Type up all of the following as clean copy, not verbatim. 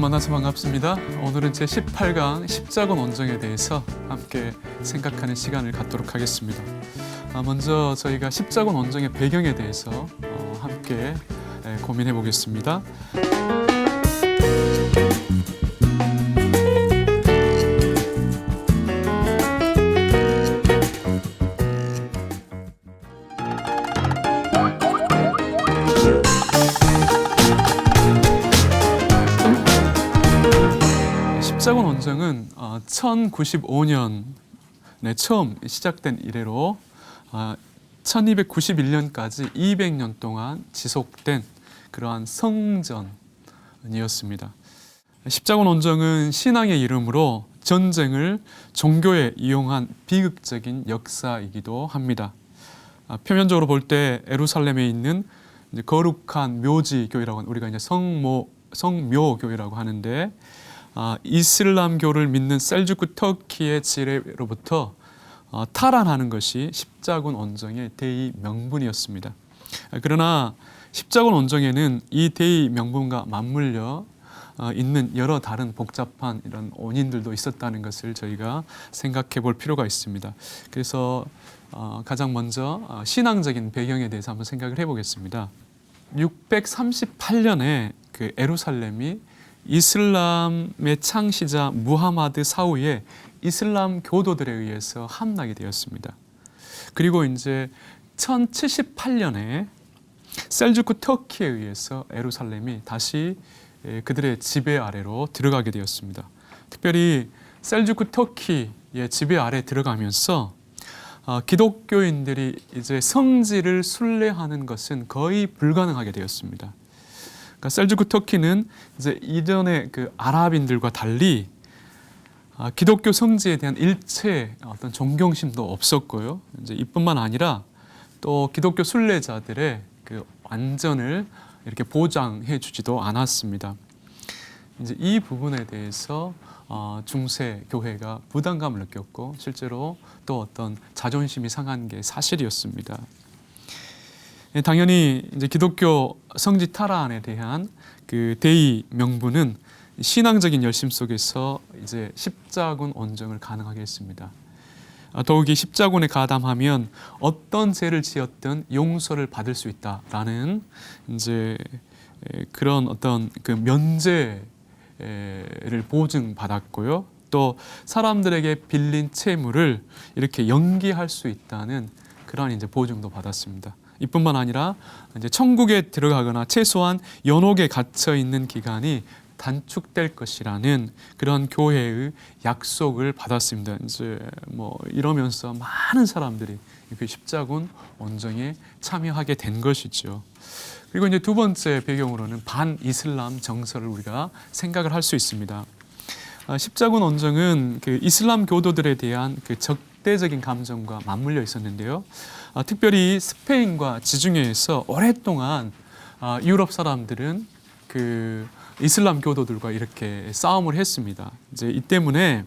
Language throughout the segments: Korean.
만나서 반갑습니다. 오늘은 제18강 십자군 원정에 대해서 함께 생각하는 시간을 갖도록 하겠습니다. 먼저 저희가 십자군 원정의 배경에 대해서 함께 고민해 보겠습니다. 십자군 원정은 1095년에 처음 시작된 이래로 1291년까지 200년 동안 지속된 그러한 성전이었습니다. 십자군 원정은 신앙의 이름으로 전쟁을 종교에 이용한 비극적인 역사이기도 합니다. 표면적으로 볼 때 예루살렘에 있는 이제 거룩한 묘지교회라고 우리가 이제 성묘교회라고 하는데 이슬람교를 믿는 셀주크 터키의 지뢰로부터 탈환하는 것이 십자군 원정의 대의 명분이었습니다. 그러나 십자군 원정에는 이 대의 명분과 맞물려 있는 여러 다른 복잡한 이런 원인들도 있었다는 것을 저희가 생각해 볼 필요가 있습니다. 그래서 가장 먼저 신앙적인 배경에 대해서 한번 생각을 해보겠습니다. 638년에 그 예루살렘이 이슬람의 창시자 무하마드 사후의 이슬람 교도들에 의해서 함락이 되었습니다. 그리고 이제 1078년에 셀주크 터키에 의해서 예루살렘이 다시 그들의 지배 아래로 들어가게 되었습니다. 특별히 셀주크 터키의 지배 아래 들어가면서 기독교인들이 이제 성지를 순례하는 것은 거의 불가능하게 되었습니다. 그러니까 셀주크 터키는 이제 이전의 그 아랍인들과 달리 기독교 성지에 대한 일체 어떤 존경심도 없었고요. 이제 이뿐만 아니라 또 기독교 순례자들의 그 안전을 이렇게 보장해 주지도 않았습니다. 이제 이 부분에 대해서 중세 교회가 부담감을 느꼈고 실제로 또 어떤 자존심이 상한 게 사실이었습니다. 당연히 이제 기독교 성지 탈환에 대한 그 대의 명분은 신앙적인 열심 속에서 이제 십자군 원정을 가능하게 했습니다. 더욱이 십자군에 가담하면 어떤 죄를 지었든 용서를 받을 수 있다라는 이제 그런 어떤 그 면제를 보증받았고요. 또 사람들에게 빌린 채무를 이렇게 연기할 수 있다는 그러한 이제 보증도 받았습니다. 이뿐만 아니라 이제 천국에 들어가거나 최소한 연옥에 갇혀 있는 기간이 단축될 것이라는 그런 교회의 약속을 받았습니다. 이제 뭐 이러면서 많은 사람들이 그 십자군 원정에 참여하게 된 것이죠. 그리고 이제 두 번째 배경으로는 반이슬람 정서를 우리가 생각을 할 수 있습니다. 십자군 원정은 그 이슬람 교도들에 대한 그 적대적인 감정과 맞물려 있었는데요. 특별히 스페인과 지중해에서 오랫동안 유럽 사람들은 그 이슬람 교도들과 이렇게 싸움을 했습니다. 이제 이 때문에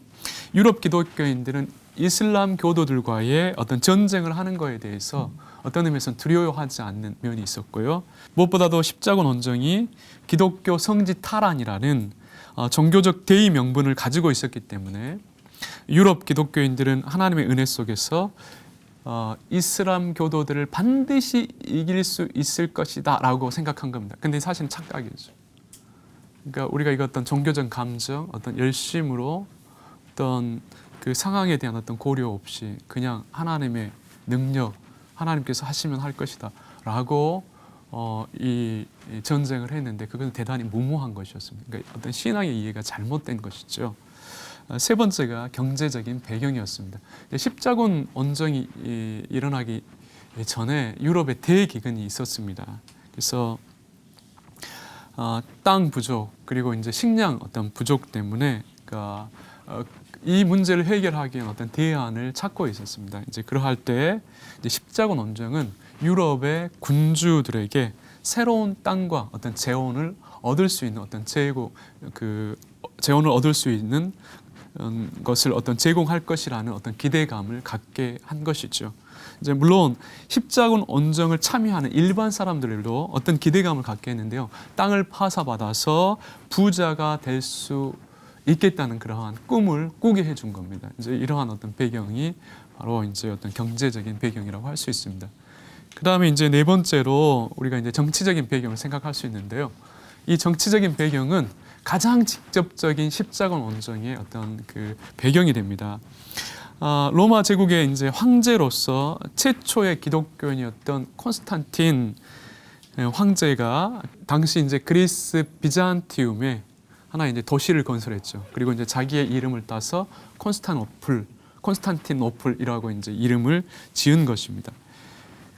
유럽 기독교인들은 이슬람 교도들과의 어떤 전쟁을 하는 것에 대해서 어떤 의미에서는 두려워하지 않는 면이 있었고요. 무엇보다도 십자군 원정이 기독교 성지 탈환이라는 종교적 대의 명분을 가지고 있었기 때문에 유럽 기독교인들은 하나님의 은혜 속에서 이슬람 교도들을 반드시 이길 수 있을 것이다 라고 생각한 겁니다. 근데 사실은 착각이죠. 그러니까 우리가 이거 어떤 종교적 감정, 어떤 열심으로 어떤 그 상황에 대한 어떤 고려 없이 그냥 하나님의 능력, 하나님께서 하시면 할 것이다 라고 이 전쟁을 했는데 그것은 대단히 무모한 것이었습니다. 그러니까 어떤 신앙의 이해가 잘못된 것이죠. 세 번째가 경제적인 배경이었습니다. 십자군 원정이 일어나기 전에 유럽에 대기근이 있었습니다. 그래서 땅 부족 그리고 이제 식량 어떤 부족 때문에 그러니까 이 문제를 해결하기 위한 어떤 대안을 찾고 있었습니다. 이제 그러할 때 이제 십자군 원정은 유럽의 군주들에게 새로운 땅과 어떤 재원을 얻을 수 있는 어떤 재원을 얻을 수 있는 것을 제공할 것이라는 기대감을 갖게 한 것이죠. 이제 물론 십자군 원정을 참여하는 일반 사람들도 기대감을 갖게 했는데요. 땅을 파사받아서 부자가 될 수 있겠다는 그러한 꿈을 꾸게 해준 겁니다. 이제 이러한 배경이 바로 이제 경제적인 배경이라고 할 수 있습니다. 그 다음에 이제 네 번째로 우리가 이제 정치적인 배경을 생각할 수 있는데요. 이 정치적인 배경은 가장 직접적인 십자군 원정의 그 배경이 됩니다. 로마 제국의 이제 황제로서 최초의 기독교인이었던 콘스탄틴 황제가 당시 이제 그리스 비잔티움에 하나 이제 도시를 건설했죠. 그리고 이제 자기의 이름을 따서 콘스탄티노플이라고 이제 이름을 지은 것입니다.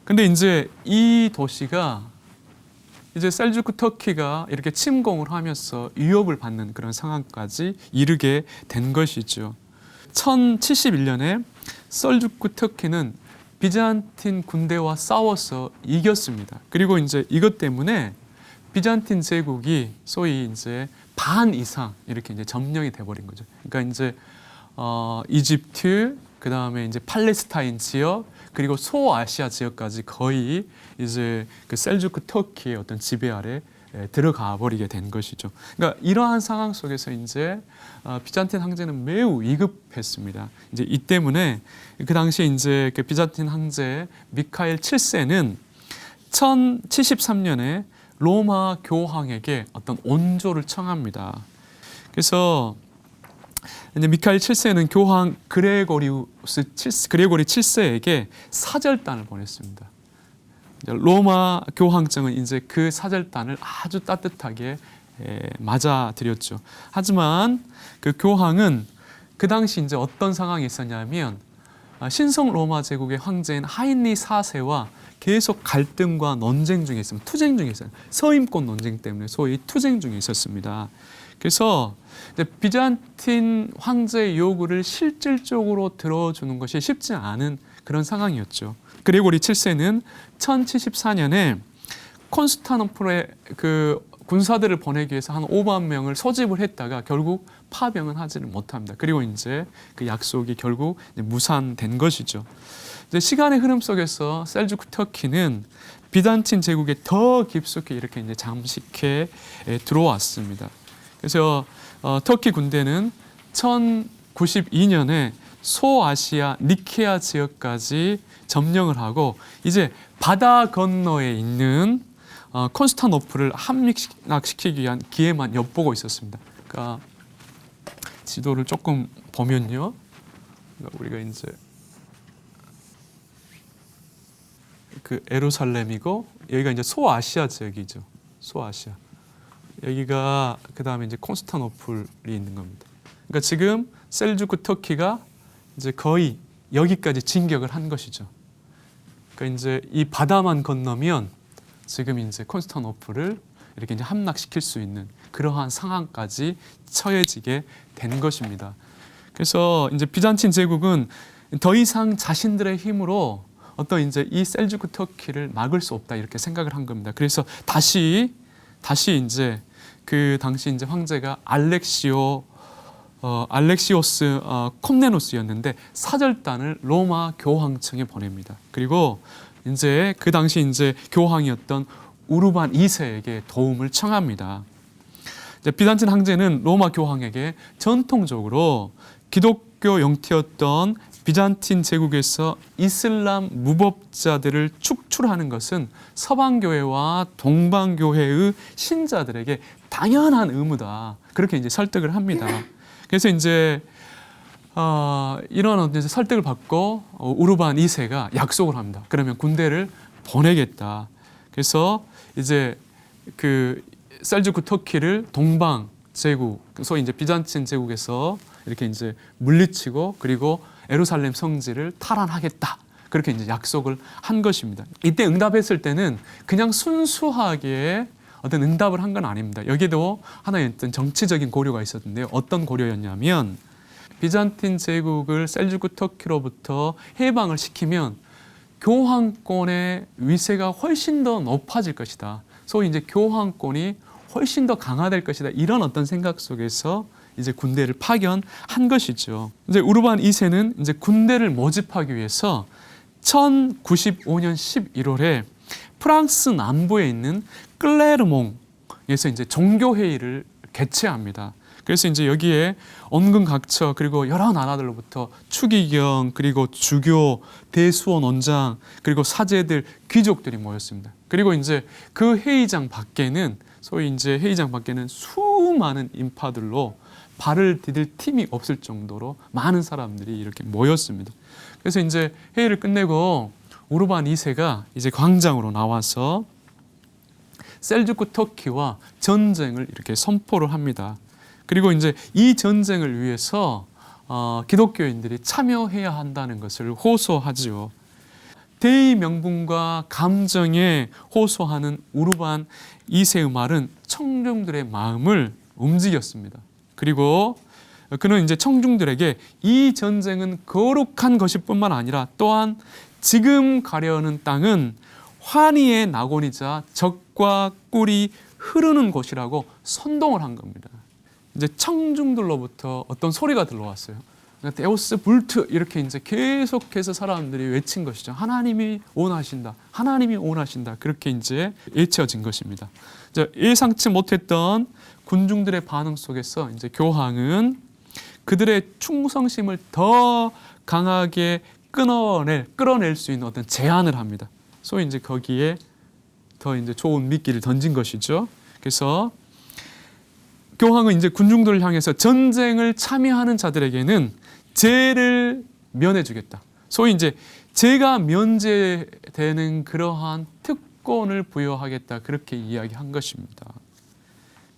근데 이제 이 도시가 이제 셀주크 터키가 이렇게 침공을 하면서 위협을 받는 그런 상황까지 이르게 된 것이죠. 1071년에 셀주크 터키는 비잔틴 군대와 싸워서 이겼습니다. 그리고 이제 이것 때문에 비잔틴 제국이 소위 이제 반 이상 이렇게 이제 점령이 돼버린 거죠. 그러니까 이제 이집트, 그 다음에 이제 팔레스타인 지역, 그리고 소아시아 지역까지 거의 이제 그 셀주크 터키의 지배 아래 들어가 버리게 된 것이죠. 그러니까 이러한 상황 속에서 이제 비잔틴 황제는 매우 위급했습니다. 이제 이 때문에 그 당시에 이제 그 비잔틴 황제 미카엘 7세는 1073년에 로마 교황에게 온조를 청합니다. 그래서 이제 미카엘 7세는 교황 그레고리 7세에게 사절단을 보냈습니다. 로마 교황청은 이제 그 사절단을 아주 따뜻하게 맞아들였죠. 하지만 그 교황은 그 당시 이제 어떤 상황이 있었냐면 신성 로마 제국의 황제인 하인리 4세와 계속 갈등과 논쟁 중에 있습니다. 투쟁 중에 있어요. 서임권 논쟁 때문에 소위 투쟁 중에 있었습니다. 그래서 이제 비잔틴 황제의 요구를 실질적으로 들어주는 것이 쉽지 않은 그런 상황이었죠. 그레고리 7세는 1074년에 콘스탄티노플에 그 군사들을 보내기 위해서 한 5만 명을 소집을 했다가 결국 파병은 하지는 못합니다. 그리고 이제 그 약속이 결국 무산된 것이죠. 이제 시간의 흐름 속에서 셀주크 터키는 비잔틴 제국에 더 깊숙이 이렇게 이제 잠식해 들어왔습니다. 그래서 터키 군대는 1092년에 소아시아 니케아 지역까지 점령을 하고 이제 바다 건너에 있는 콘스탄티노플을 함락시키기 위한 기회만 엿보고 있었습니다. 그러니까 지도를 조금 보면요, 우리가 이제 그 예루살렘이고 여기가 이제 소아시아 지역이죠. 소아시아. 여기가 그 다음에 이제 콘스탄티노플이 있는 겁니다. 그러니까 지금 셀주크 터키가 이제 거의 여기까지 진격을 한 것이죠. 그러니까 이제 이 바다만 건너면 지금 이제 콘스탄티노플을 이렇게 이제 함락시킬 수 있는 그러한 상황까지 처해지게 된 것입니다. 그래서 이제 비잔틴 제국은 더 이상 자신들의 힘으로 이제 이 셀주크 터키를 막을 수 없다 이렇게 생각을 한 겁니다. 그래서 다시 이제 그 당시 이제 황제가 알렉시오스 콤네노스였는데 사절단을 로마 교황청에 보냅니다. 그리고 이제 그 당시 이제 교황이었던 우르반 2세에게 도움을 청합니다. 이제 비잔틴 황제는 로마 교황에게 전통적으로 기독교 영토였던 비잔틴 제국에서 이슬람 무법자들을 축출하는 것은 서방교회와 동방교회의 신자들에게 당연한 의무다. 그렇게 이제 설득을 합니다. 그래서 이제 이런 이제 설득을 받고 우르반 2세가 약속을 합니다. 그러면 군대를 보내겠다. 그래서 이제 그 셀주크 터키를 동방 제국, 소위 이제 비잔틴 제국에서 이렇게 이제 물리치고 그리고 예루살렘 성지를 탈환하겠다. 그렇게 이제 약속을 한 것입니다. 이때 응답했을 때는 그냥 순수하게 응답을 한 건 아닙니다. 여기에도 하나의 정치적인 고려가 있었는데요. 어떤 고려였냐면 비잔틴 제국을 셀주크 터키로부터 해방을 시키면 교황권의 위세가 훨씬 더 높아질 것이다. 소위 이제 교황권이 훨씬 더 강화될 것이다. 이런 생각 속에서 이제 군대를 파견한 것이죠. 이제 우르반 2세는 이제 군대를 모집하기 위해서 1095년 11월에 프랑스 남부에 있는 클레르몽에서 이제 종교 회의를 개최합니다. 그래서 이제 여기에 언근각처 그리고 여러 나라들로부터 추기경 그리고 주교, 대수원 원장 그리고 사제들, 귀족들이 모였습니다. 그리고 이제 그 회의장 밖에는 소위 이제 회의장 밖에는 수많은 인파들로 발을 디딜 틈이 없을 정도로 많은 사람들이 이렇게 모였습니다. 그래서 이제 회의를 끝내고 우르반 2세가 이제 광장으로 나와서 셀주크 터키와 전쟁을 이렇게 선포를 합니다. 그리고 이제 이 전쟁을 위해서 기독교인들이 참여해야 한다는 것을 호소하지요. 대의 명분과 감정에 호소하는 우르반 2세의 말은 청중들의 마음을 움직였습니다. 그리고 그는 이제 청중들에게 이 전쟁은 거룩한 것일 뿐만 아니라 또한 지금 가려는 땅은 환희의 낙원이자 적과 꿀이 흐르는 곳이라고 선동을 한 겁니다. 이제 청중들로부터 어떤 소리가 들려왔어요. 그러니까 데우스 불트 이렇게 이제 계속해서 사람들이 외친 것이죠. 하나님이 원하신다. 하나님이 원하신다. 그렇게 이제 외쳐진 것입니다. 이제 예상치 못했던 군중들의 반응 속에서 이제 교황은 그들의 충성심을 더 강하게 끌어낼 수 있는 어떤 제안을 합니다. 소위 이제 거기에 더 이제 좋은 미끼를 던진 것이죠. 그래서 교황은 이제 군중들을 향해서 전쟁을 참여하는 자들에게는 죄를 면해주겠다. 소위 이제 죄가 면제되는 그러한 특권을 부여하겠다. 그렇게 이야기한 것입니다.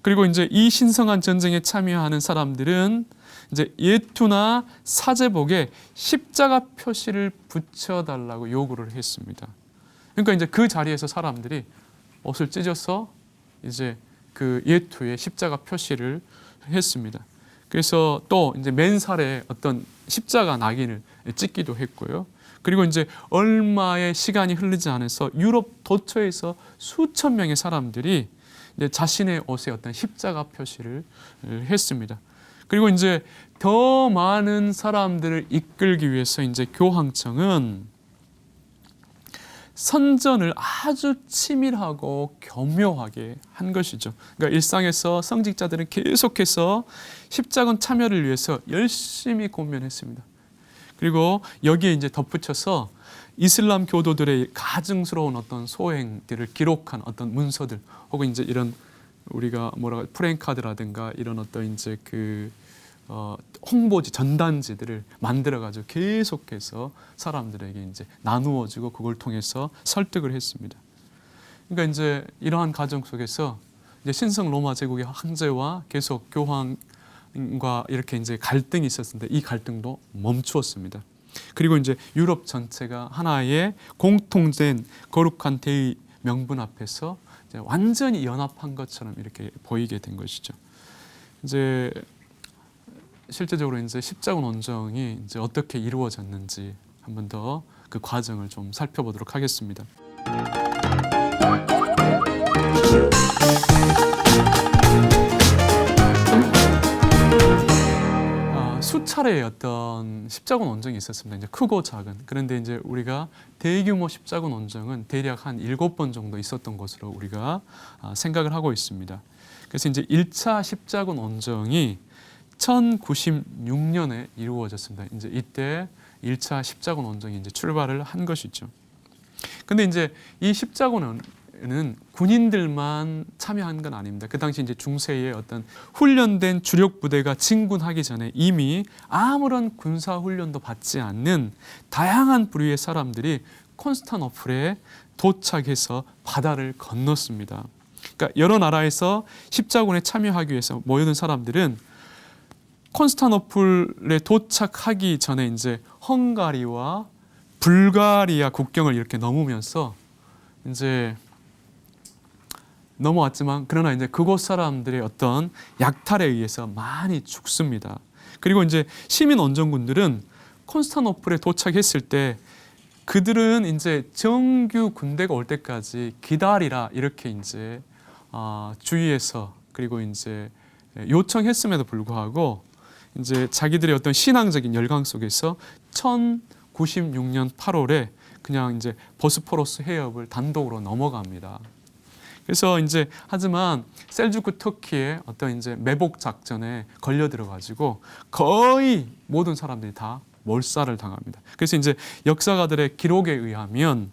그리고 이제 이 신성한 전쟁에 참여하는 사람들은 이제 예투나 사제복에 십자가 표시를 붙여달라고 요구를 했습니다. 그러니까 이제 그 자리에서 사람들이 옷을 찢어서 이제 그 예투에 십자가 표시를 했습니다. 그래서 또 이제 맨살에 어떤 십자가 낙인을 찍기도 했고요. 그리고 이제 얼마의 시간이 흐르지 않아서 유럽 도처에서 수천 명의 사람들이 이제 자신의 옷에 어떤 십자가 표시를 했습니다. 그리고 이제 더 많은 사람들을 이끌기 위해서 이제 교황청은 선전을 아주 치밀하고 교묘하게 한 것이죠. 그러니까 일상에서 성직자들은 계속해서 십자군 참여를 위해서 열심히 고민했습니다. 그리고 여기에 이제 덧붙여서 이슬람 교도들의 가증스러운 어떤 소행들을 기록한 어떤 문서들 혹은 이제 이런 우리가 플랜카드라든가 이런 어떤 이제 홍보지 전단지들을 만들어 가지고 계속해서 사람들에게 이제 나누어지고 그걸 통해서 설득을 했습니다. 그러니까 이제 이러한 과정 속에서 이제 신성 로마 제국의 황제와 계속 교황과 이렇게 이제 갈등이 있었는데 이 갈등도 멈추었습니다. 그리고 이제 유럽 전체가 하나의 공통된 거룩한 대의 명분 앞에서 이제 완전히 연합한 것처럼 이렇게 보이게 된 것이죠. 이제 실제적으로 이제 십자군 원정이 이제 어떻게 이루어졌는지 한 번 더 그 과정을 좀 살펴보도록 하겠습니다. 수차례의 어떤 십자군 원정이 있었습니다. 이제 크고 작은. 그런데 이제 우리가 대규모 십자군 원정은 대략 한 7번 정도 있었던 것으로 우리가 생각을 하고 있습니다. 그래서 이제 1차 십자군 원정이 1096년에 이루어졌습니다. 이제 이때 1차 십자군 원정이 이제 출발을 한 것이죠. 근데 이제 이 십자군은 군인들만 참여한 건 아닙니다. 그 당시 이제 중세의 어떤 훈련된 주력 부대가 진군하기 전에 이미 아무런 군사 훈련도 받지 않는 다양한 부류의 사람들이 콘스탄노플에 도착해서 바다를 건넜습니다. 그러니까 여러 나라에서 십자군에 참여하기 위해서 모여든 사람들은 콘스탄노플에 도착하기 전에 이제 헝가리와 불가리아 국경을 이렇게 넘으면서 이제 넘어왔지만 그러나 이제 그곳 사람들의 어떤 약탈에 의해서 많이 죽습니다. 그리고 이제 시민 원정군들은 콘스탄노플에 도착했을 때 그들은 이제 정규 군대가 올 때까지 기다리라 이렇게 이제 주위에서 그리고 이제 요청했음에도 불구하고 이제 자기들의 어떤 신앙적인 열강 속에서 1096년 8월에 그냥 이제 보스포러스 해협을 단독으로 넘어갑니다. 그래서 이제 하지만 셀주크 터키의 어떤 이제 매복 작전에 걸려 들어가지고 거의 모든 사람들이 다 몰살을 당합니다. 그래서 이제 역사가들의 기록에 의하면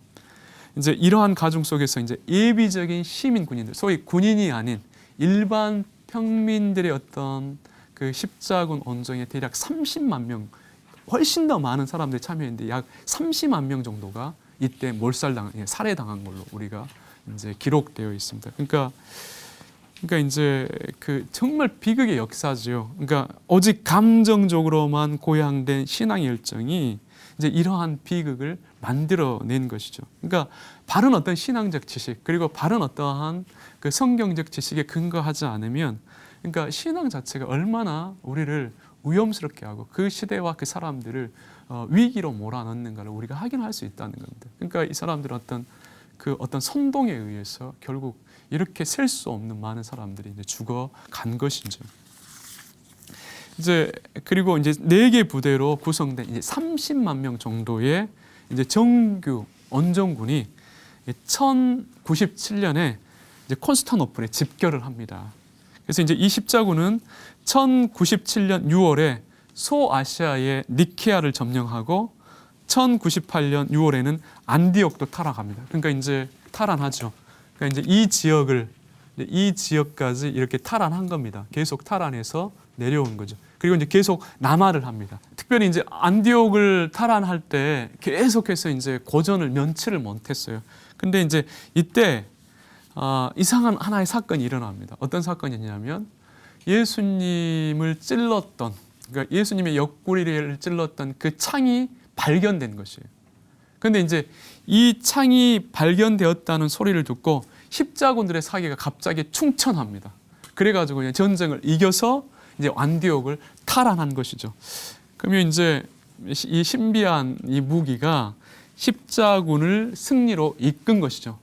이제 이러한 가중 속에서 이제 예비적인 시민 군인들, 소위 군인이 아닌 일반 평민들의 어떤 그 십자군 온정에 대략 30만 명, 훨씬 더 많은 사람들이 참여했는데 약 30만 명 정도가 이때 살해당한 걸로 우리가 이제 기록되어 있습니다. 그러니까 이제 그 정말 비극의 역사죠. 그러니까 오직 감정적으로만 고양된 신앙의 열정이 이제 이러한 비극을 만들어낸 것이죠. 그러니까 바른 어떤 신앙적 지식 그리고 바른 어떠한 그 성경적 지식에 근거하지 않으면, 그러니까 신앙 자체가 얼마나 우리를 위험스럽게 하고 그 시대와 그 사람들을 위기로 몰아넣는가를 우리가 확인할 수 있다는 겁니다. 그러니까 이 사람들은 어떤 선동에 의해서 결국 이렇게 셀 수 없는 많은 사람들이 이제 죽어간 것이죠. 이제 그리고 이제 4개 부대로 구성된 이제 30만 명 정도의 이제 정규 원정군이 1097년에 이제 콘스탄노플에 집결을 합니다. 그래서 이제 이 십자군은 1097년 6월에 소아시아의 니케아를 점령하고 1098년 6월에는 안디옥도 탈환합니다. 그러니까 이제 탈환하죠. 그러니까 이제 이 지역까지 이렇게 탈환한 겁니다. 계속 탈환해서 내려온 거죠. 그리고 이제 계속 남하를 합니다. 특별히 이제 안디옥을 탈환할 때 계속해서 이제 고전을 면치를 못했어요. 근데 이제 이때 이상한 하나의 사건이 일어납니다. 어떤 사건이냐면 예수님을 찔렀던, 그러니까 예수님의 옆구리를 찔렀던 그 창이 발견된 것이에요. 그런데 이제 이 창이 발견되었다는 소리를 듣고 십자군들의 사기가 갑자기 충천합니다. 그래가지고 그냥 전쟁을 이겨서 이제 안디옥을 탈환한 것이죠. 그러면 이제 이 신비한 이 무기가 십자군을 승리로 이끈 것이죠.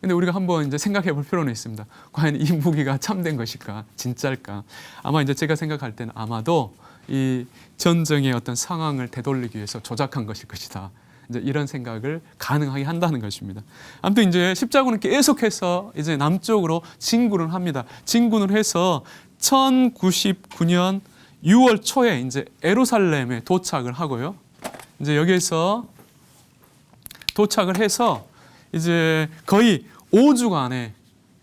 근데 우리가 한번 이제 생각해 볼 필요는 있습니다. 과연 이 무기가 참된 것일까? 진짜일까? 아마 이제 제가 생각할 때는 아마도 이 전쟁의 어떤 상황을 되돌리기 위해서 조작한 것일 것이다. 이제 이런 생각을 가능하게 한다는 것입니다. 아무튼 이제 십자군은 계속해서 이제 남쪽으로 진군을 합니다. 진군을 해서 1099년 6월 초에 이제 예루살렘에 도착을 하고요. 이제 여기에서 도착을 해서 이제 거의 5주간의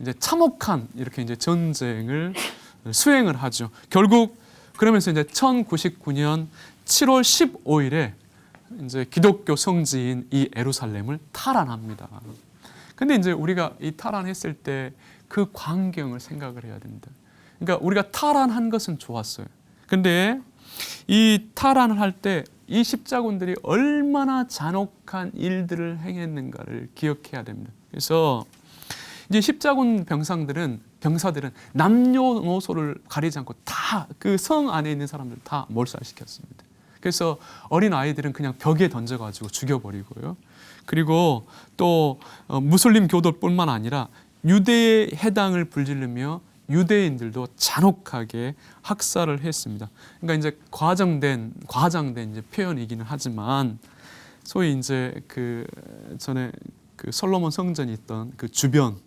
이제 참혹한 이렇게 이제 전쟁을 수행을 하죠. 결국 그러면서 이제 1099년 7월 15일에 이제 기독교 성지인 이 예루살렘을 탈환합니다. 근데 이제 우리가 이 탈환했을 때 그 광경을 생각을 해야 됩니다. 그러니까 우리가 탈환한 것은 좋았어요. 근데 이 탈환을 할 때 이 십자군들이 얼마나 잔혹한 일들을 행했는가를 기억해야 됩니다. 그래서 이제 십자군 병사들은 남녀노소를 가리지 않고 다 그 성 안에 있는 사람들 다 몰살시켰습니다. 그래서 어린 아이들은 그냥 벽에 던져가지고 죽여버리고요. 그리고 또 무슬림 교도뿐만 아니라 유대의 해당을 불지르며 유대인들도 잔혹하게 학살을 했습니다. 그러니까 이제 과장된 이제 표현이기는 하지만 소위 이제 그 전에 그 솔로몬 성전이 있던 그 주변에서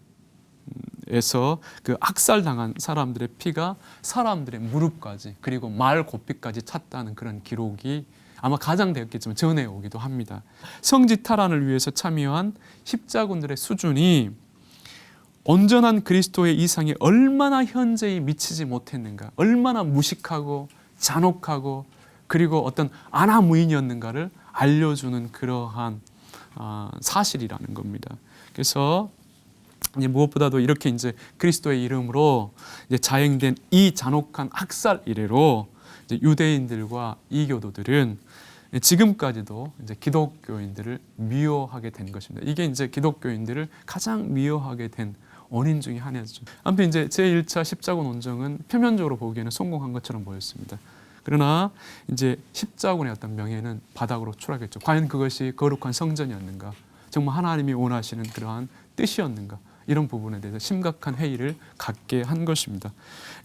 그 학살당한 사람들의 피가 사람들의 무릎까지 그리고 말 고삐까지 찼다는 그런 기록이 아마 가장되었겠지만 전해 오기도 합니다. 성지 탈환을 위해서 참여한 십자군들의 수준이 온전한 그리스도의 이상에 얼마나 현재에 미치지 못했는가, 얼마나 무식하고 잔혹하고 그리고 어떤 안하무인이었는가를 알려주는 그러한 사실이라는 겁니다. 그래서 이제 무엇보다도 이렇게 이제 그리스도의 이름으로 이제 자행된 이 잔혹한 학살 이래로 이제 유대인들과 이교도들은 지금까지도 이제 기독교인들을 미워하게 된 것입니다. 이게 이제 기독교인들을 가장 미워하게 된 원인 중에 하나죠. 아무튼 이제 제1차 십자군 원정은 표면적으로 보기에는 성공한 것처럼 보였습니다. 그러나 이제 십자군의 어떤 명예는 바닥으로 추락했죠. 과연 그것이 거룩한 성전이었는가? 정말 하나님이 원하시는 그러한 뜻이었는가? 이런 부분에 대해서 심각한 회의를 갖게 한 것입니다.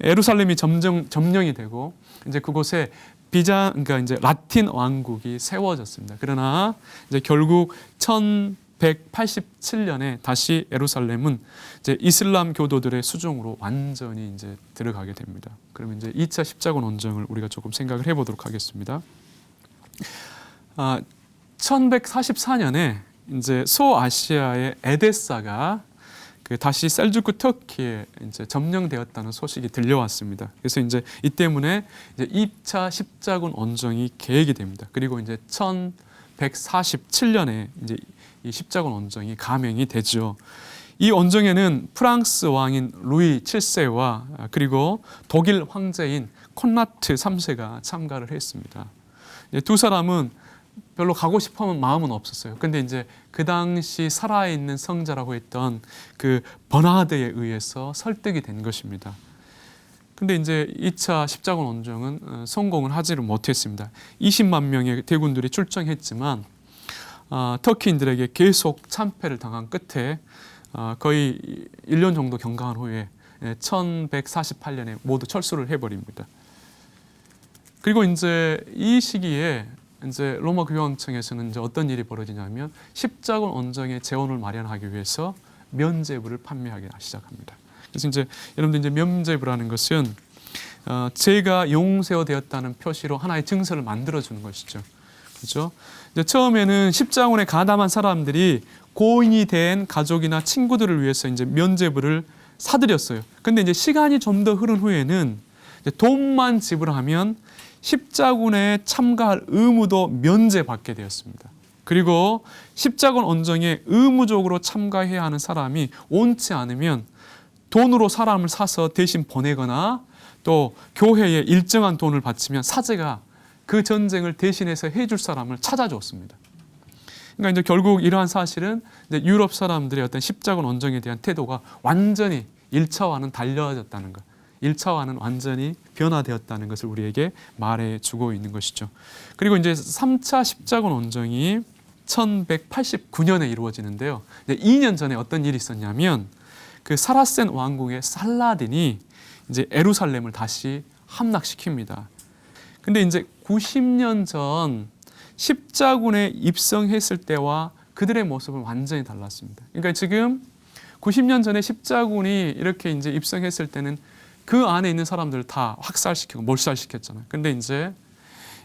예루살렘이 점령이 되고 이제 그곳에 그러니까 이제 라틴 왕국이 세워졌습니다. 그러나 이제 결국 1187년에 다시 예루살렘은 이제 이슬람 교도들의 수종으로 완전히 이제 들어가게 됩니다. 그러면 이제 2차 십자군 원정을 우리가 조금 생각을 해보도록 하겠습니다. 1144년에 이제 소아시아의 에데사가 다시 셀주크 터키에 이제 점령되었다는 소식이 들려왔습니다. 그래서 이제 이 때문에 이제 2차 십자군 원정이 계획이 됩니다. 그리고 이제 1147년에 이제 이 십자군 원정이 감행이 되죠. 이 원정에는 프랑스 왕인 루이 7세와 그리고 독일 황제인 콘라트 3세가 참가를 했습니다. 두 사람은 별로 가고 싶은 마음은 없었어요. 근데 이제 그 당시 살아있는 성자라고 했던 그 버나드에 의해서 설득이 된 것입니다. 근데 이제 2차 십자군 원정은 성공을 하지를 못했습니다. 20만 명의 대군들이 출정했지만 터키인들에게 계속 참패를 당한 끝에 거의 1년 정도 경과한 후에 1148년에 모두 철수를 해버립니다. 그리고 이제 이 시기에 이제 로마 교황청에서는 이제 어떤 일이 벌어지냐면 십자군 원정의 재원을 마련하기 위해서 면죄부를 판매하기 시작합니다. 그래서 이제 여러분들 이제 면죄부라는 것은 죄가 용서되었다는 표시로 하나의 증서를 만들어주는 것이죠. 그렇죠? 이제 처음에는 십자군에 가담한 사람들이 고인이 된 가족이나 친구들을 위해서 이제 면죄부를 사들였어요. 근데 이제 시간이 좀 더 흐른 후에는 이제 돈만 지불하면 십자군에 참가할 의무도 면제받게 되었습니다. 그리고 십자군 원정에 의무적으로 참가해야 하는 사람이 원치 않으면 돈으로 사람을 사서 대신 보내거나 또 교회에 일정한 돈을 바치면 사제가 그 전쟁을 대신해서 해줄 사람을 찾아줬습니다. 그러니까 이제 결국 이러한 사실은 이제 유럽 사람들의 어떤 십자군 원정에 대한 태도가 완전히 1차와는 달라졌다는 것. 1차와는 완전히 변화되었다는 것을 우리에게 말해주고 있는 것이죠. 그리고 이제 3차 십자군 원정이 1189년에 이루어지는데요. 2년 전에 어떤 일이 있었냐면 그 사라센 왕국의 살라딘이 이제 예루살렘을 다시 함락시킵니다. 근데 이제 90년 전 십자군에 입성했을 때와 그들의 모습은 완전히 달랐습니다. 그러니까 지금 90년 전에 십자군이 이렇게 이제 입성했을 때는 그 안에 있는 사람들을 다 확살시키고 몰살시켰잖아요. 근데 이제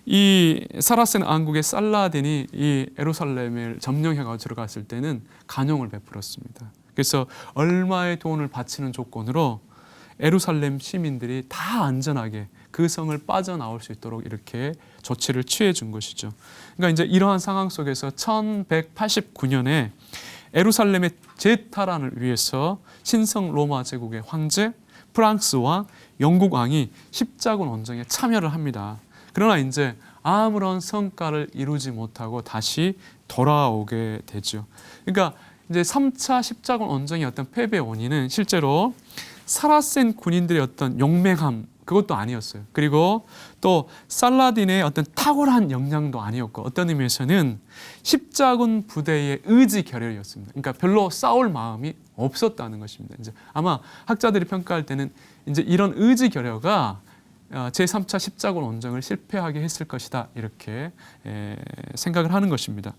이 사라센 왕국의 살라딘이 이 예루살렘을 점령해가지고 들어갔을 때는 간용을 베풀었습니다. 그래서 얼마의 돈을 바치는 조건으로 예루살렘 시민들이 다 안전하게 그 성을 빠져나올 수 있도록 이렇게 조치를 취해 준 것이죠. 그러니까 이제 이러한 상황 속에서 1189년에 예루살렘의 재탈환을 위해서 신성 로마 제국의 황제, 프랑스 왕, 영국 왕이 십자군 원정에 참여를 합니다. 그러나 이제 아무런 성과를 이루지 못하고 다시 돌아오게 되죠. 그러니까 이제 3차 십자군 원정의 어떤 패배 원인은 실제로 사라센 군인들의 어떤 용맹함 그것도 아니었어요. 그리고 또 살라딘의 어떤 탁월한 역량도 아니었고 어떤 의미에서는 십자군 부대의 의지 결여였습니다. 그러니까 별로 싸울 마음이 없었다는 것입니다. 이제 아마 학자들이 평가할 때는 이제 이런 의지 결여가 제3차 십자군 원정을 실패하게 했을 것이다 이렇게 생각을 하는 것입니다.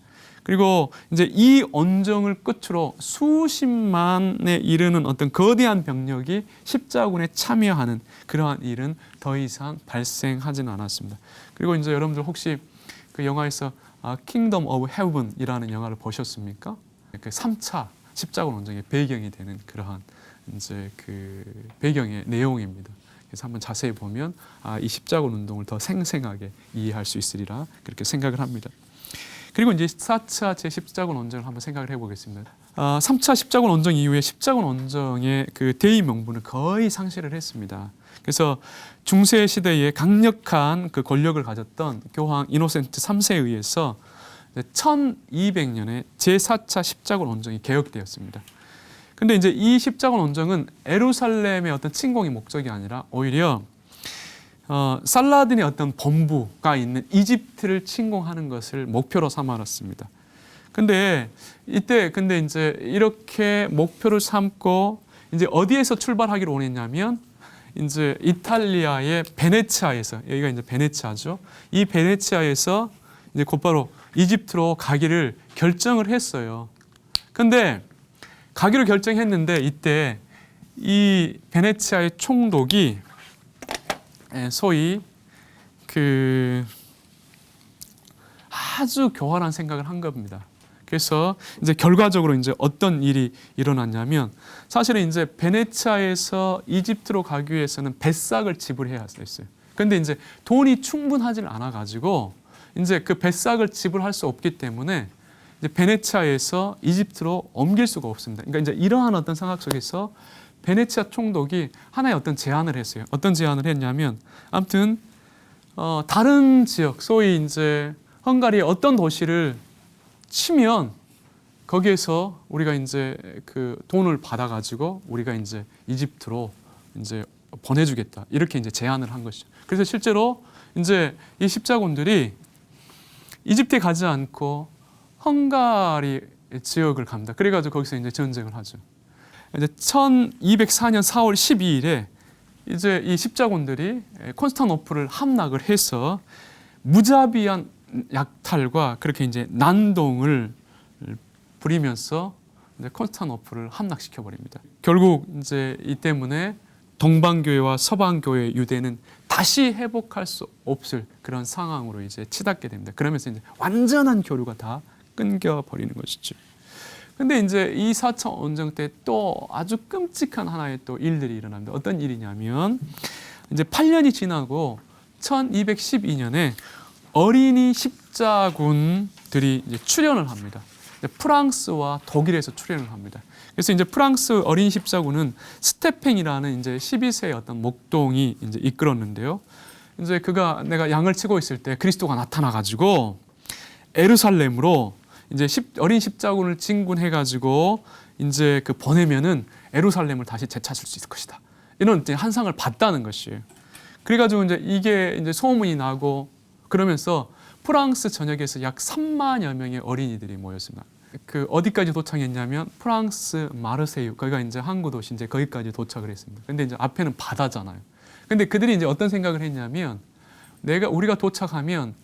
그리고 이제 이 원정을 끝으로 수십만에 이르는 어떤 거대한 병력이 십자군에 참여하는 그러한 일은 더 이상 발생하지는 않았습니다. 그리고 이제 여러분들 혹시 그 영화에서 Kingdom of Heaven이라는 영화를 보셨습니까? 그 3차 십자군 원정의 배경이 되는 그러한 이제 그 배경의 내용입니다. 그래서 한번 자세히 보면 이 십자군 운동을 더 생생하게 이해할 수 있으리라 그렇게 생각을 합니다. 그리고 이제 4차 제10자군 원정을 한번 생각을 해보겠습니다. 3차 십자군 원정 이후에 십자군 원정의 그 대의 명분을 거의 상실을 했습니다. 그래서 중세 시대에 강력한 그 권력을 가졌던 교황 이노센트 3세에 의해서 1200년에 제4차 십자군 원정이 개혁되었습니다. 근데 이제 이 십자군 원정은 예루살렘의 어떤 침공이 목적이 아니라 오히려 살라딘의 어떤 본부가 있는 이집트를 침공하는 것을 목표로 삼았습니다. 근데 이때 이제 이렇게 목표를 삼고 이제 어디에서 출발하기로 원했냐면 이제 이탈리아의 베네치아에서, 여기가 이제 베네치아죠. 이 베네치아에서 이제 곧바로 이집트로 가기를 결정을 했어요. 근데 가기로 결정했는데 이때 이 베네치아의 총독이 소위 그 아주 교활한 생각을 한 겁니다. 그래서 이제 결과적으로 이제 어떤 일이 일어났냐면, 사실은 이제 베네치아에서 이집트로 가기 위해서는 배싹을 지불해야 했어요. 그런데 이제 돈이 충분하지는 않아 가지고 이제 그 배싹을 지불할 수 없기 때문에 이제 베네치아에서 이집트로 옮길 수가 없습니다. 그러니까 이제 이러한 어떤 상황 속에서 베네치아 총독이 하나의 어떤 제안을 했어요. 어떤 제안을 했냐면, 아무튼 다른 지역, 소위 이제 헝가리의 어떤 도시를 치면 거기에서 우리가 이제 그 돈을 받아가지고 우리가 이제 이집트로 이제 보내주겠다, 이렇게 이제 제안을 한 것이죠. 그래서 실제로 이제 이 십자군들이 이집트에 가지 않고 헝가리 지역을 갑니다. 그래가지고 거기서 이제 전쟁을 하죠. 이제 1204년 4월 12일에 이제 이 십자군들이 콘스탄티노플을 함락을 해서 무자비한 약탈과 그렇게 이제 난동을 부리면서 이제 콘스탄티노플을 함락시켜 버립니다. 결국 이제 이 때문에 동방교회와 서방교회 유대는 다시 회복할 수 없을 그런 상황으로 이제 치닫게 됩니다. 그러면서 이제 완전한 교류가 다 끊겨 버리는 것이죠. 근데 이제 이 4차 원정 때 또 아주 끔찍한 하나의 또 일들이 일어납니다. 어떤 일이냐면, 이제 8년이 지나고 1212년에 어린이 십자군들이 이제 출현을 합니다. 프랑스와 독일에서 출현을 합니다. 그래서 이제 프랑스 어린이 십자군은 스테팽이라는 이제 12세의 어떤 목동이 이제 이끌었는데요. 이제 그가 내가 양을 치고 있을 때 그리스도가 나타나 가지고 예루살렘으로 이제 어린 십자군을 진군해 가지고 이제 그 보내면은 예루살렘을 다시 되찾을 수 있을 것이다, 이런 이제 환상을 봤다는 것이에요. 그래가지고 이제 이게 이제 소문이 나고 그러면서 프랑스 전역에서 약 3만여 명의 어린이들이 모였습니다. 그 어디까지 도착했냐면 프랑스 마르세유, 거기가 이제 항구 도시, 이제 거기까지 도착을 했습니다. 근데 이제 앞에는 바다잖아요. 근데 그들이 이제 어떤 생각을 했냐면, 우리가 도착하면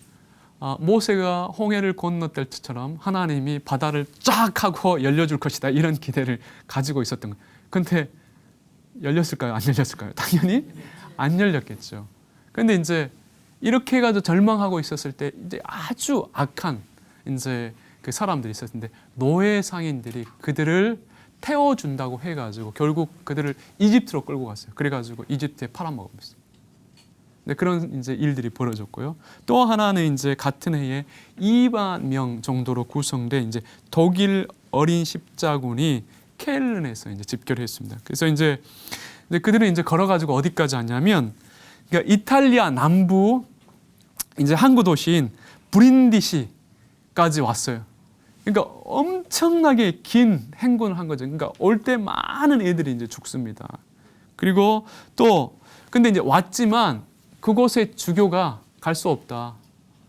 모세가 홍해를 건넜을 때처럼 하나님이 바다를 쫙 하고 열려줄 것이다, 이런 기대를 가지고 있었던 거예요. 근데 열렸을까요? 안 열렸을까요? 당연히 안 열렸겠죠. 근데 이제 이렇게 해가지고 절망하고 있었을 때 이제 아주 악한 이제 그 사람들이 있었는데, 노예 상인들이 그들을 태워준다고 해가지고 결국 그들을 이집트로 끌고 갔어요. 그래가지고 이집트에 팔아먹었어요. 네, 그런 이제 일들이 벌어졌고요. 또 하나는 이제 같은 해에 2만 명 정도로 구성된 이제 독일 어린 십자군이 켈른에서 이제 집결을 했습니다. 그래서 이제 그들은 이제 걸어가지고 어디까지 왔냐면, 그러니까 이탈리아 남부 이제 항구 도시인 브린디시까지 왔어요. 그러니까 엄청나게 긴 행군을 한 거죠. 그러니까 올 때 많은 애들이 이제 죽습니다. 그리고 또 근데 이제 왔지만 그곳에 주교가 갈 수 없다,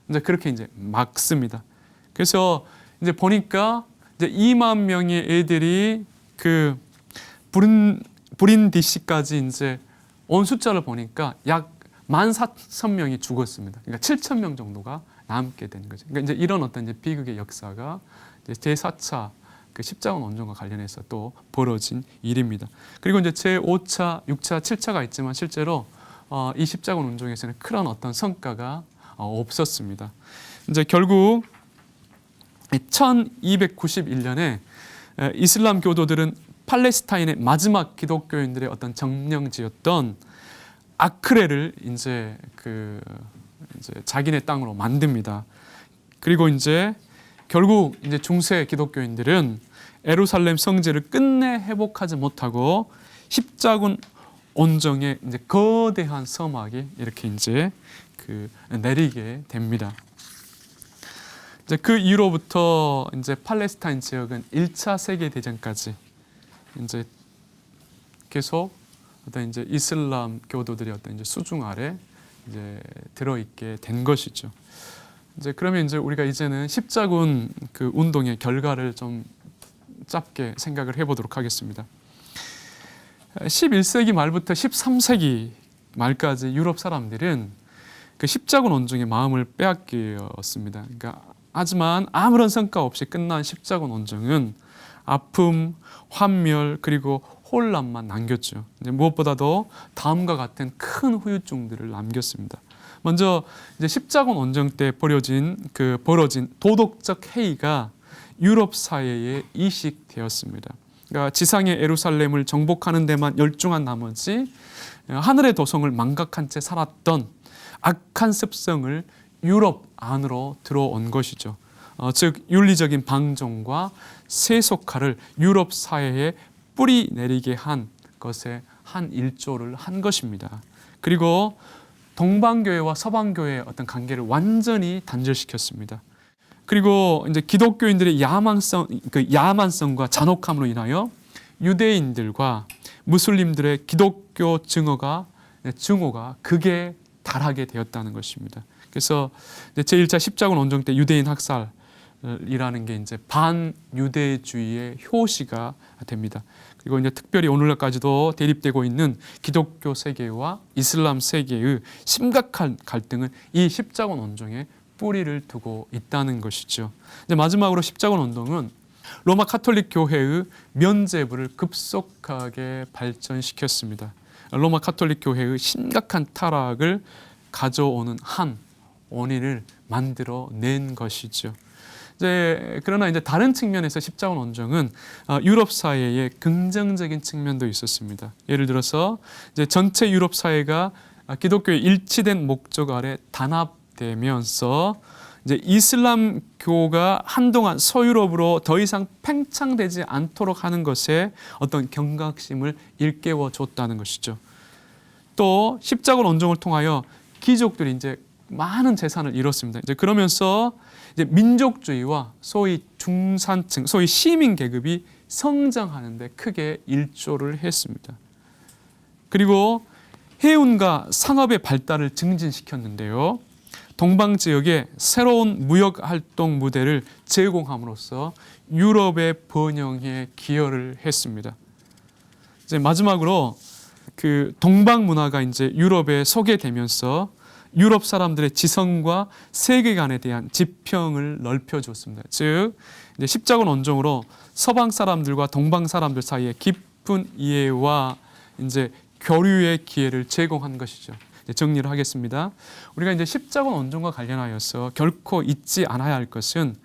이제 그렇게 이제 막습니다. 그래서 이제 보니까 이제 2만 명의 애들이 그 브린디시까지 이제 온 숫자를 보니까 약 14,000명이 죽었습니다. 그러니까 7,000명 정도가 남게 된 거죠. 그러니까 이제 이런 어떤 이제 비극의 역사가 이제 제4차 그 십자군 원정과 관련해서 또 벌어진 일입니다. 그리고 이제 제5차, 6차, 7차가 있지만 실제로 이 십자군 운동에서는 큰 어떤 성과가 없었습니다. 이제 결국 1291년에 이슬람 교도들은 팔레스타인의 마지막 기독교인들의 어떤 정령지였던 아크레를 이제 자기네 땅으로 만듭니다. 그리고 이제 결국 이제 중세 기독교인들은 예루살렘 성지를 끝내 회복하지 못하고 십자군 온정에 이제 거대한 서막이 이렇게 이제 내리게 됩니다. 이제 그 이후로부터 이제 팔레스타인 지역은 1차 세계 대전까지 이제 계속 어떤 이제 이슬람 교도들의 어떤 이제 수중 아래 이제 들어 있게 된 것이죠. 이제 그러면 이제 우리가 이제는 십자군 그 운동의 결과를 좀 짧게 생각을 해보도록 하겠습니다. 11세기 말부터 13세기 말까지 유럽 사람들은 그 십자군 원정의 마음을 빼앗겼습니다. 그러니까 하지만 아무런 성과 없이 끝난 십자군 원정은 아픔, 환멸 그리고 혼란만 남겼죠. 무엇보다도 다음과 같은 큰 후유증들을 남겼습니다. 먼저 이제 십자군 원정 때 벌어진 도덕적 해이가 유럽 사회에 이식되었습니다. 그러니까 지상의 예루살렘을 정복하는 데만 열중한 나머지 하늘의 도성을 망각한 채 살았던 악한 습성을 유럽 안으로 들어온 것이죠. 즉 윤리적인 방종과 세속화를 유럽 사회에 뿌리 내리게 한 것에 한 일조를 한 것입니다. 그리고 동방교회와 서방교회의 어떤 관계를 완전히 단절시켰습니다. 그리고 이제 기독교인들의 야만성과 잔혹함으로 인하여 유대인들과 무슬림들의 기독교 증오가 극에 달하게 되었다는 것입니다. 그래서 제1차 십자군 원정 때 유대인 학살이라는 게 이제 반유대주의의 효시가 됩니다. 그리고 이제 특별히 오늘날까지도 대립되고 있는 기독교 세계와 이슬람 세계의 심각한 갈등은 이 십자군 원정에 뿌리를 두고 있다는 것이죠. 이제 마지막으로 십자군 운동은 로마 카톨릭 교회의 면죄부를 급속하게 발전시켰습니다. 로마 카톨릭 교회의 심각한 타락을 가져오는 한 원인을 만들어낸 것이죠. 그러나 이제 다른 측면에서 십자군 원정은 유럽 사회에 긍정적인 측면도 있었습니다. 예를 들어서 이제 전체 유럽 사회가 기독교의 일치된 목적 아래 단합되면서 이제 이슬람교가 한동안 서유럽으로 더 이상 팽창되지 않도록 하는 것에 어떤 경각심을 일깨워 줬다는 것이죠. 또 십자군 원정을 통하여 귀족들이 이제 많은 재산을 잃었습니다. 이제 그러면서 이제 민족주의와 소위 중산층, 소위 시민 계급이 성장하는 데 크게 일조를 했습니다. 그리고 해운과 상업의 발달을 증진시켰는데요. 동방 지역에 새로운 무역 활동 무대를 제공함으로써 유럽의 번영에 기여를 했습니다. 이제 마지막으로 그 동방 문화가 이제 유럽에 소개되면서 유럽 사람들의 지성과 세계관에 대한 지평을 넓혀줬습니다. 즉 이제 십자군 원정으로 서방 사람들과 동방 사람들 사이에 깊은 이해와 이제 교류의 기회를 제공한 것이죠. 정리를 하겠습니다. 우리가 이제 십자군 원정과 관련하여서 결코 잊지 않아야 할 것은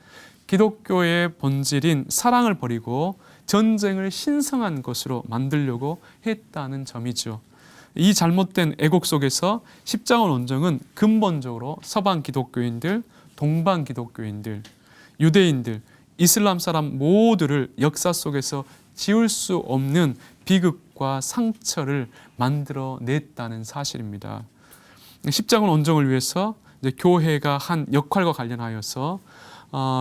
기독교의 본질인 사랑을 버리고 전쟁을 신성한 것으로 만들려고 했다는 점이죠. 이 잘못된 애곡 속에서 십자군 원정은 근본적으로 서방 기독교인들, 동방 기독교인들, 유대인들, 이슬람 사람 모두를 역사 속에서 지울 수 없는 비극과 상처를 만들어냈다는 사실입니다. 십자군 원정을 위해서 이제 교회가 한 역할과 관련하여서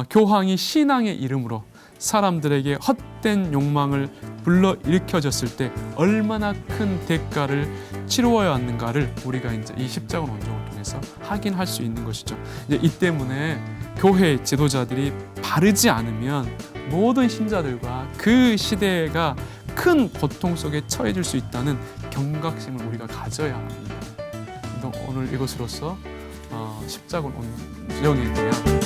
교황이 신앙의 이름으로 사람들에게 헛된 욕망을 불러일으켜졌을 때 얼마나 큰 대가를 치루어야 하는가를 우리가 이제 이 십자군 원정을 통해서 확인할 수 있는 것이죠. 이제 이 때문에 교회 지도자들이 바르지 않으면 모든 신자들과 그 시대가 큰 고통 속에 처해질 수 있다는 경각심을 우리가 가져야 합니다. 오늘 이것으로서 십자군 원정에 대한